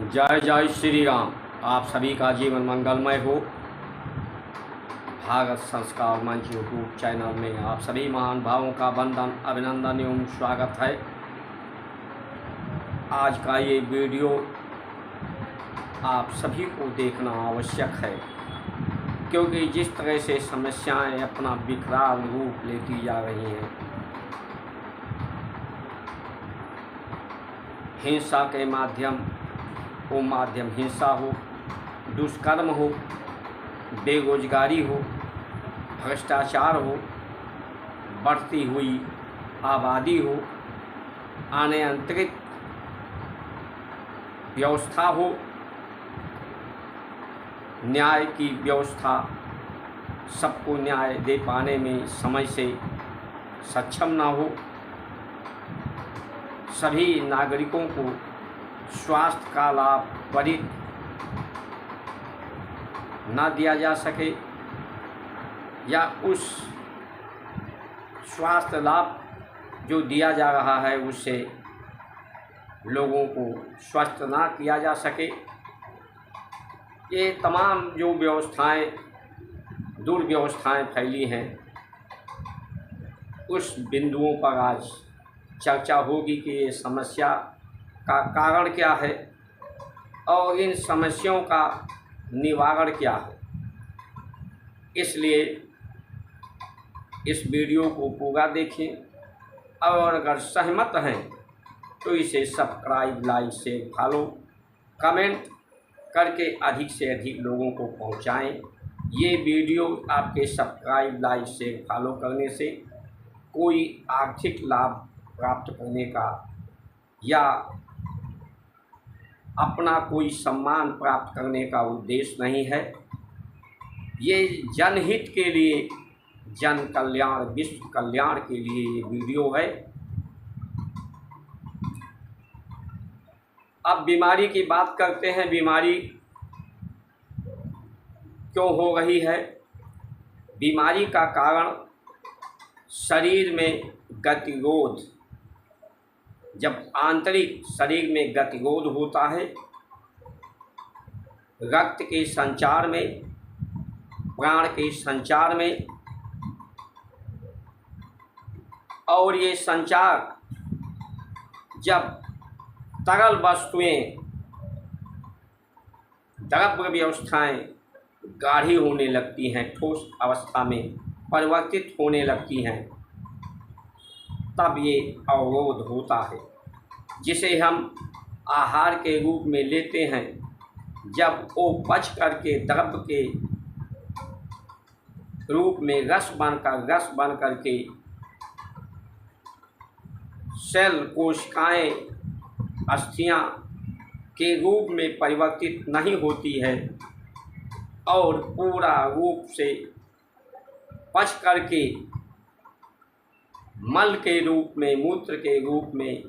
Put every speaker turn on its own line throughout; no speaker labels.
जय जय श्री राम। आप सभी का जीवन मंगलमय हो। भागवत संस्कार मंच यूट्यूब चैनल में आप सभी महान भावों का वंदन अभिनंदन एवं स्वागत है। आज का ये वीडियो आप सभी को देखना आवश्यक है, क्योंकि जिस तरह से समस्याएं अपना विकराल रूप लेती जा रही हैं, हिंसा के माध्यम हिंसा हो, दुष्कर्म हो, बेरोजगारी हो, भ्रष्टाचार हो, बढ़ती हुई आबादी हो, अनियंत्रित व्यवस्था हो, न्याय की व्यवस्था सबको न्याय दे पाने में समय से सक्षम ना हो, सभी नागरिकों को स्वास्थ्य का लाभ त्वरित न दिया जा सके, या उस स्वास्थ्य लाभ जो दिया जा रहा है उससे लोगों को स्वस्थ ना किया जा सके। ये तमाम जो व्यवस्थाएं दुर्व्यवस्थाएं फैली हैं, उस बिंदुओं पर आज चर्चा होगी कि ये समस्या का कारण क्या है और इन समस्याओं का निवारण क्या है। इसलिए इस वीडियो को पूरा देखें और अगर सहमत हैं तो इसे subscribe, like, share, follow, comment करके अधिक से अधिक लोगों को पहुंचाएं। ये वीडियो आपके सब्सक्राइब, लाइक, शेयर, फॉलो करने से कोई आर्थिक लाभ प्राप्त करने का या अपना कोई सम्मान प्राप्त करने का उद्देश्य नहीं है। ये जनहित के लिए, जन कल्याण, विश्व कल्याण के लिए ये वीडियो है। अब बीमारी की बात करते हैं। बीमारी क्यों हो रही है? बीमारी का कारण शरीर में गतिरोध, जब आंतरिक शरीर में गतिरोध होता है, रक्त के संचार में, प्राण के संचार में, और ये संचार जब तरल वस्तुएं, द्रव्य व्यवस्थाएं गाढ़ी होने लगती हैं, ठोस अवस्था में परिवर्तित होने लगती हैं, तब ये अवरोध होता है, जिसे हम आहार के रूप में लेते हैं। जब वो पच करके द्रव्य के रूप में रस बन करके सेल, कोशिकाएं, अस्थियां के रूप में परिवर्तित नहीं होती है और पूरा रूप से पच करके मल के रूप में, मूत्र के रूप में,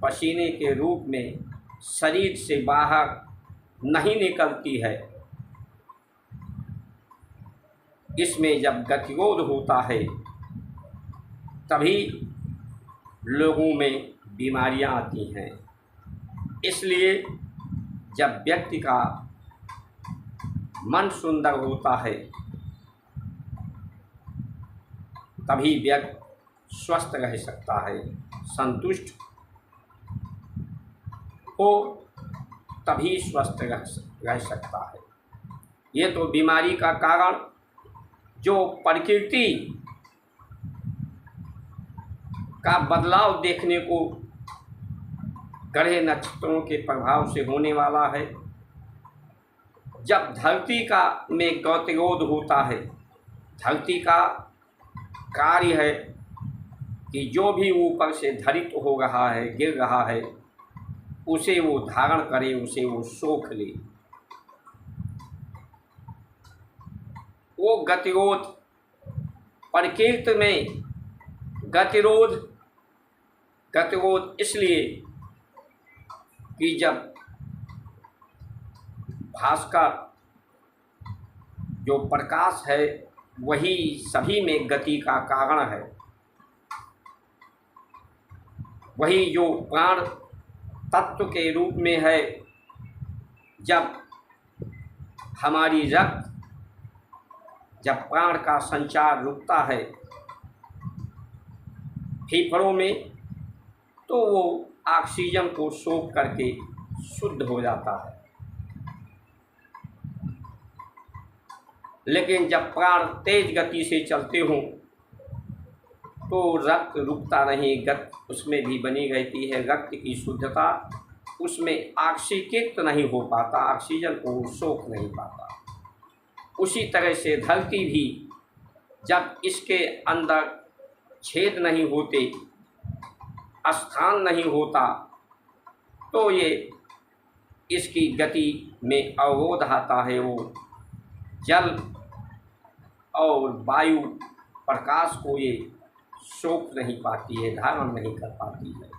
पसीने के रूप में शरीर से बाहर नहीं निकलती है, इसमें जब गतिरोध होता है तभी लोगों में बीमारियां आती हैं। इसलिए जब व्यक्ति का मन सुंदर होता है तभी व्यक्ति स्वस्थ रह सकता है, संतुष्ट हो तभी स्वस्थ रह सकता है। ये तो बीमारी का कारण जो प्रकृति का बदलाव देखने को ग्रह नक्षत्रों के प्रभाव से होने वाला है। जब धरती का में गतिरोध होता है, धरती का कार्य है कि जो भी ऊपर से धरित हो रहा है, गिर रहा है, उसे वो धारण करे, उसे वो सोख ले। वो गतिरोध, प्रकृति में गतिरोध इसलिए कि जब भास्कर जो प्रकाश है वही सभी में गति का कारण है, वही जो प्राण तत्व के रूप में है जब हमारी रक्त, जब प्राण का संचार रुकता है फेफड़ों में, तो वो ऑक्सीजन को सोख करके शुद्ध हो जाता है। लेकिन जब प्राण तेज गति से चलते हों तो रक्त रुकता नहीं, गति उसमें भी बनी रहती है। रक्त की शुद्धता उसमें ऑक्सीकृत नहीं हो पाता, ऑक्सीजन को सोख नहीं पाता। उसी तरह से धरती भी जब इसके अंदर छेद नहीं होते, स्थान नहीं होता, तो ये इसकी गति में अवरोध आता है। वो जल और वायु प्रकाश को ये सोख नहीं पाती है, धारण नहीं कर पाती है।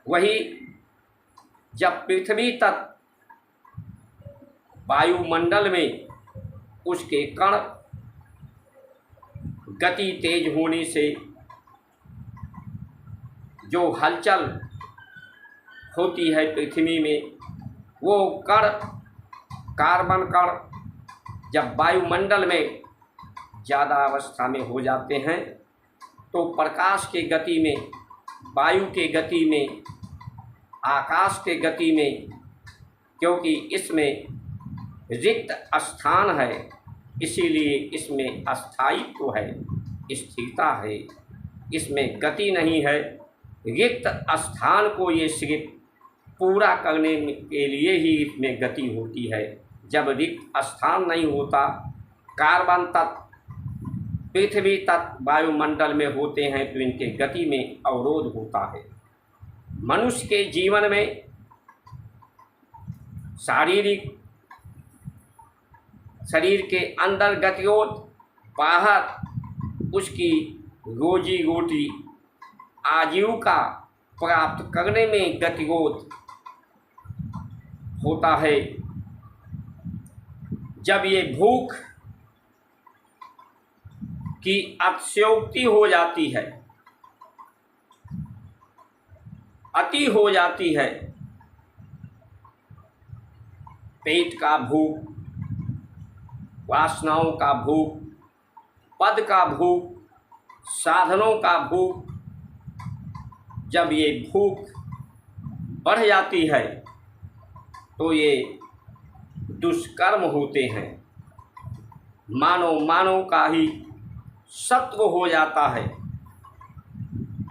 वही जब पृथ्वी तक वायुमंडल में उसके कण गति तेज होने से जो हलचल होती है पृथ्वी में, वो कण, कार्बन कण जब वायुमंडल में ज़्यादा अवस्था में हो जाते हैं तो प्रकाश के गति में, वायु के गति में, आकाश के गति में, क्योंकि इसमें रिक्त स्थान है इसीलिए इसमें अस्थायित्व है, स्थिरता है, इसमें गति नहीं है। रिक्त स्थान को ये सिर्फ पूरा करने के लिए ही इसमें गति होती है। जब रिक्त स्थान नहीं होता, कार्बन तत्व पृथ्वी तत्व वायुमंडल में होते हैं तो इनके गति में अवरोध होता है। मनुष्य के जीवन में शारीरिक शरीर के अंदर गतिरोध, बाहर उसकी रोजी रोटी आजीविका प्राप्त करने में गतिरोध होता है। जब ये भूख की अतिशयोक्ति हो जाती है, अति हो जाती है, पेट का भूख, वासनाओं का भूख, पद का भूख, साधनों का भूख, जब ये भूख बढ़ जाती है तो ये दुष्कर्म होते हैं। मानव का ही सत्व हो जाता है।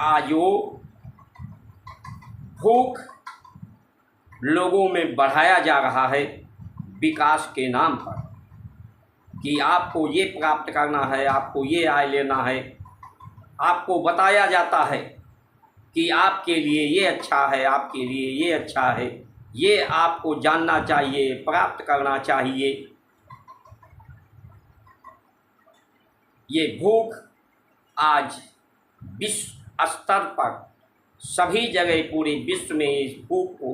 आज वो भूख लोगों में बढ़ाया जा रहा है विकास के नाम पर कि आपको ये प्राप्त करना है, आपको ये आय लेना है। आपको बताया जाता है कि आपके लिए ये अच्छा है, आपके लिए ये अच्छा है, ये आपको जानना चाहिए, प्राप्त करना चाहिए। ये भूख आज विश्व स्तर पर सभी जगह पूरे विश्व में इस भूख को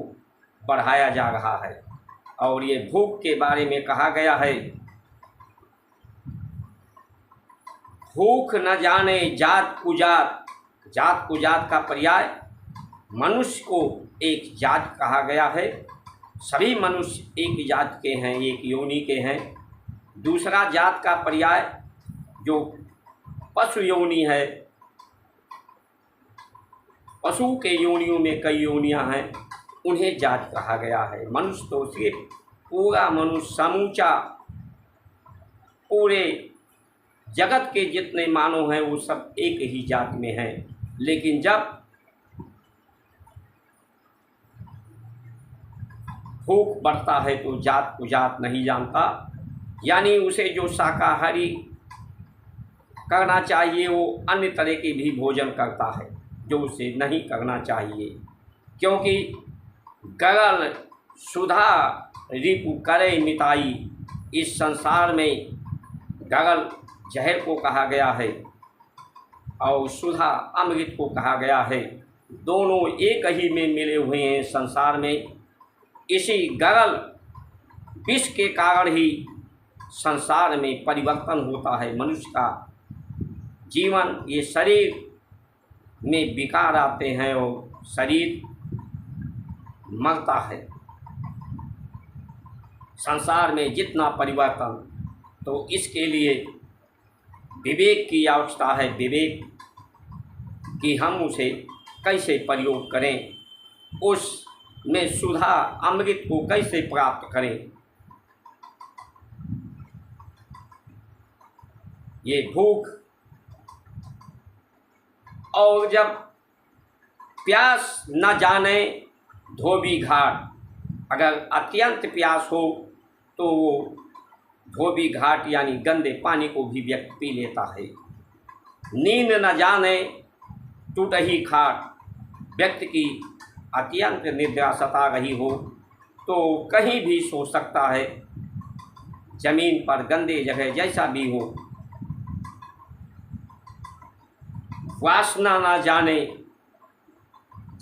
बढ़ाया जा रहा है। और ये भूख के बारे में कहा गया है, भूख न जाने जात कुजात। जात कुजात का पर्याय मनुष्य को एक जात कहा गया है। सभी मनुष्य एक जात के हैं, एक योनि के हैं। दूसरा जात का पर्याय जो पशु योनि है, पशु के योनियों में कई योनियां हैं, उन्हें जात कहा गया है। मनुष्य तो सिर्फ पूरा मनुष्य, समूचा पूरे जगत के जितने मानव हैं वो सब एक ही जात में हैं। लेकिन जब भूख बढ़ता है तो जात कुजात नहीं जानता, यानी उसे जो शाकाहारी करना चाहिए वो अन्य तरह के भी भोजन करता है जो उसे नहीं करना चाहिए। क्योंकि गगल सुधा रिपु करे मिताई, इस संसार में गगल जहर को कहा गया है और सुधा अमृत को कहा गया है। दोनों एक ही में मिले हुए हैं संसार में। इसी गगल विष के कारण ही संसार में परिवर्तन होता है। मनुष्य का जीवन, ये शरीर में विकार आते हैं और शरीर मरता है। संसार में जितना परिवर्तन, तो इसके लिए विवेक की आवश्यकता है। विवेक कि हम उसे कैसे प्रयोग करें, उसमें सुधा अमृत को कैसे प्राप्त करें। ये भूख और जब प्यास न जाने धोबी घाट, अगर अत्यंत प्यास हो तो वो धोबी घाट यानी गंदे पानी को भी व्यक्ति पी लेता है। नींद न जाने टूटही खाट, व्यक्ति की अत्यंत निद्रा सता रही हो तो कहीं भी सो सकता है, जमीन पर गंदे जगह जैसा भी हो। वासना ना जाने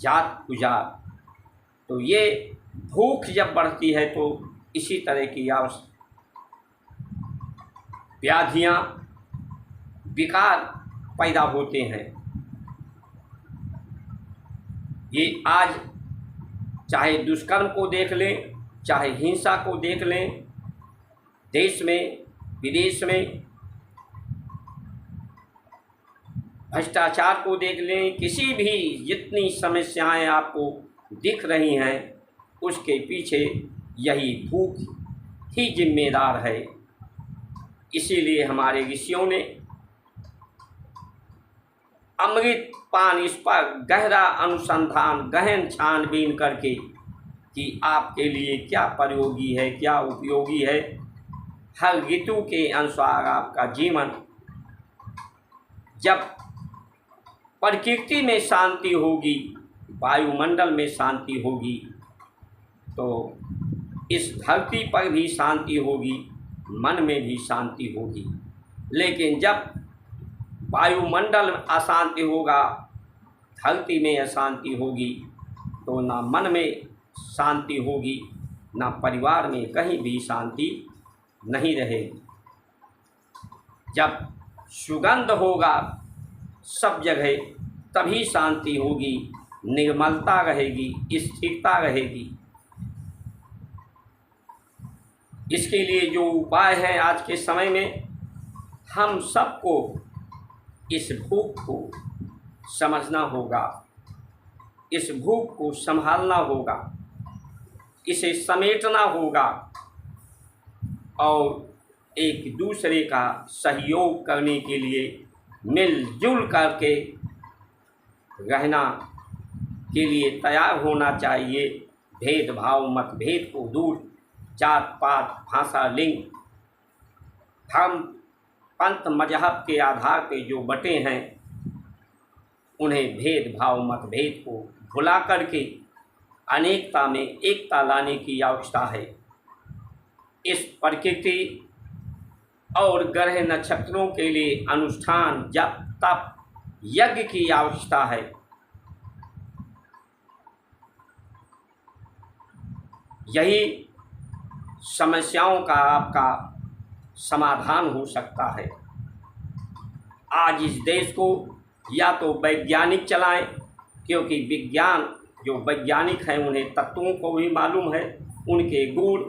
जात गुजार, तो ये भूख जब बढ़ती है तो इसी तरह की व्याधियाँ विकार पैदा होते हैं। ये आज चाहे दुष्कर्म को देख लें, चाहे हिंसा को देख लें, देश में विदेश में भ्रष्टाचार को देख लें, किसी भी जितनी समस्याएं आपको दिख रही हैं उसके पीछे यही भूख ही जिम्मेदार है। इसीलिए हमारे ऋषियों ने अमृत पान इस पर गहरा अनुसंधान, गहन छानबीन करके कि आपके लिए क्या प्रयोगी है, क्या उपयोगी है। हर ऋतु के अनुसार आपका जीवन, जब प्रकृति में शांति होगी, वायुमंडल में शांति होगी, तो इस धरती पर भी शांति होगी, मन में भी शांति होगी। लेकिन जब वायुमंडल में अशांति होगा, धरती में अशांति होगी, तो ना मन में शांति होगी, ना परिवार में कहीं भी शांति नहीं रहेगी। जब सुगंध होगा सब जगह तभी शांति होगी, निर्मलता रहेगी, स्थिरता रहेगी। इसके लिए जो उपाय हैं आज के समय में, हम सबको इस भूख को समझना होगा, इस भूख को संभालना होगा, इसे समेटना होगा और एक दूसरे का सहयोग करने के लिए मिलजुल करके रहना के लिए तैयार होना चाहिए। भेदभाव मतभेद को दूर, जात पात भाषा लिंग धर्म पंथ मजहब के आधार पे जो बटे हैं उन्हें भेदभाव मतभेद को भुला करके अनेकता में एकता लाने की आवश्यकता है। इस प्रकृति और ग्रह नक्षत्रों के लिए अनुष्ठान, जप, तप, यज्ञ की आवश्यकता है। यही समस्याओं का आपका समाधान हो सकता है। आज इस देश को या तो वैज्ञानिक चलाएं, क्योंकि विज्ञान, जो वैज्ञानिक हैं उन्हें तत्वों को भी मालूम है, उनके गुण,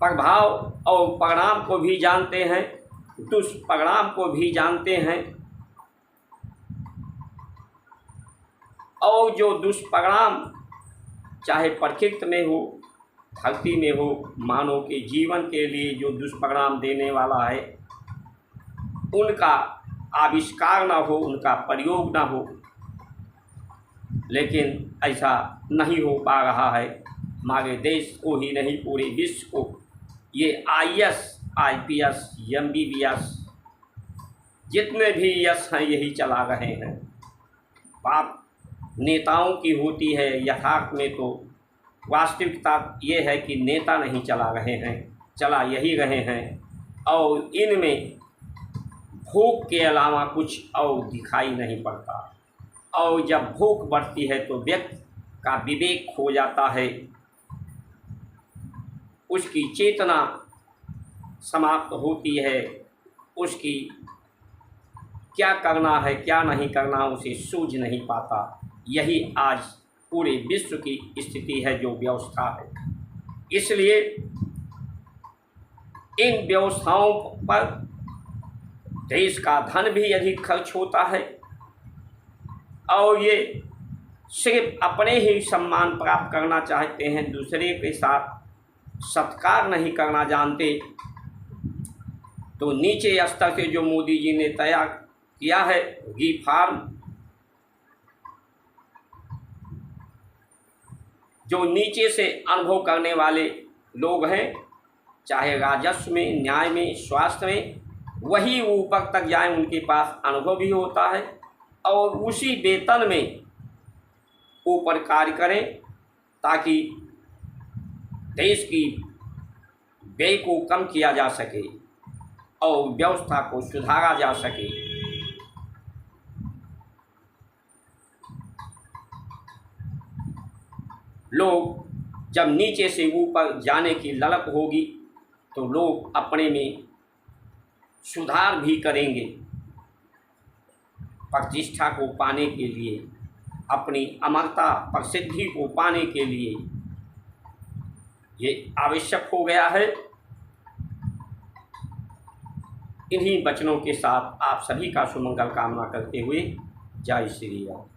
प्रभाव और परिणाम को भी जानते हैं, दुष्परिणाम को भी जानते हैं। और जो दुष्परिणाम चाहे प्रकृति में हो, धरती में हो, मानव के जीवन के लिए जो दुष्परिणाम देने वाला है, उनका आविष्कार ना हो, उनका प्रयोग ना हो। लेकिन ऐसा नहीं हो पा रहा है। हमारे देश को ही नहीं, पूरे विश्व को ये IAS, IPS, MBBS जितने भी यश हैं यही चला रहे हैं। बात नेताओं की होती है, यथार्थ में तो वास्तविकता ये है कि नेता नहीं चला रहे हैं, चला यही रहे हैं। और इनमें भूख के अलावा कुछ और दिखाई नहीं पड़ता। और जब भूख बढ़ती है तो व्यक्ति का विवेक खो जाता है, उसकी चेतना समाप्त होती है, उसकी क्या करना है क्या नहीं करना उसे सूझ नहीं पाता। यही आज पूरे विश्व की स्थिति है, जो व्यवस्था है। इसलिए इन व्यवस्थाओं पर देश का धन भी अधिक खर्च होता है और ये सिर्फ अपने ही सम्मान प्राप्त करना चाहते हैं, दूसरे के साथ सत्कार नहीं करना जानते। तो नीचे स्तर से जो मोदी जी ने तैयार किया है गी फार्म, जो नीचे से अनुभव करने वाले लोग हैं, चाहे राजस्व में, न्याय में, स्वास्थ्य में, वही ऊपर तक जाए, उनके पास अनुभव भी होता है और उसी वेतन में ऊपर कार्य करें, ताकि देश की व्यय को कम किया जा सके और व्यवस्था को सुधारा जा सके। लोग जब नीचे से ऊपर जाने की ललक होगी तो लोग अपने में सुधार भी करेंगे। प्रतिष्ठा को पाने के लिए, अपनी अमरता प्रसिद्धि को पाने के लिए ये आवश्यक हो गया है। इन्हीं वचनों के साथ आप सभी का सुमंगल कामना करते हुए जय श्री राम।